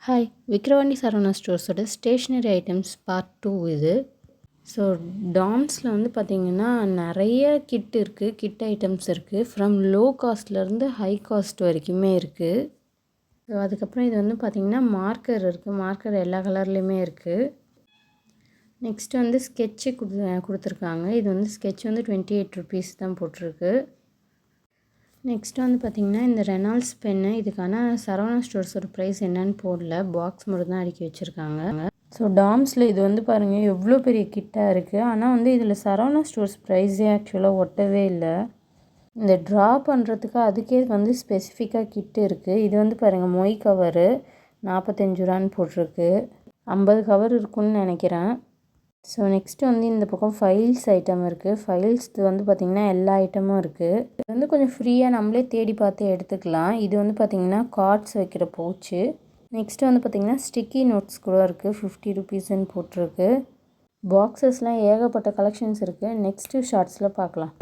Hi Vikravandi Saravana ஸ்டோர்ஸோட stationery items part 2 இது. So டாம்ஸில் வந்து பார்த்திங்கன்னா நிறைய கிட் இருக்குது, கிட் ஐட்டம்ஸ் இருக்குது. ஃப்ரம் லோ காஸ்ட்லேருந்து ஹை காஸ்ட் வரைக்குமே இருக்குது. ஸோ அதுக்கப்புறம் இது வந்து பார்த்திங்கன்னா மார்க்கர் இருக்குது, மார்க்கர் எல்லா கலர்லேயுமே இருக்குது. நெக்ஸ்ட்டு வந்து ஸ்கெட்சு கொடுத்துருக்காங்க. இது வந்து ஸ்கெட்ச் வந்து 28 ருபீஸ் தான் போட்டிருக்கு. நெக்ஸ்ட்டு வந்து பார்த்திங்கன்னா இந்த ரெனால்ட்ஸ் பென்னு, இதுக்கான சரவணா ஸ்டோர்ஸோட ப்ரைஸ் என்னன்னு போடல, பாக்ஸ் மட்டும் தான் அடுக்கி வச்சுருக்காங்க. ஸோ டாம்ஸில் இது வந்து பாருங்கள் எவ்வளோ பெரிய கிட்டாக இருக்குது. ஆனால் வந்து இதில் சரவணா ஸ்டோர்ஸ் ப்ரைஸே ஆக்சுவலாக ஒட்டவே இல்லை. இந்த ட்ரா பண்ணுறதுக்கு அதுக்கே வந்து ஸ்பெசிஃபிக்காக கிட்டு இருக்குது. இது வந்து பாருங்கள் மொய் கவரு 45 ரூபான்னு போட்டிருக்கு. 50 கவர் இருக்குன்னு நினைக்கிறேன். ஸோ நெக்ஸ்ட்டு வந்து இந்த பக்கம் ஃபைல்ஸ் ஐட்டம் இருக்குது. ஃபைல்ஸ் வந்து பார்த்திங்கன்னா எல்லா ஐட்டமும் இருக்குது. இது வந்து கொஞ்சம் ஃப்ரீயாக நம்மளே தேடி பார்த்து எடுத்துக்கலாம். இது வந்து பார்த்திங்கன்னா கார்ட்ஸ் வைக்கிற பவுச்சு. நெக்ஸ்ட்டு வந்து பார்த்திங்கன்னா ஸ்டிக்கி நோட்ஸ் கூட இருக்குது, 50 ருபீஸ்ன்னு போட்டிருக்கு. பாக்ஸஸ்லாம் ஏகப்பட்ட கலெக்ஷன்ஸ் இருக்குது. நெக்ஸ்ட்டு ஷார்ட்ஸில் பார்க்கலாம்.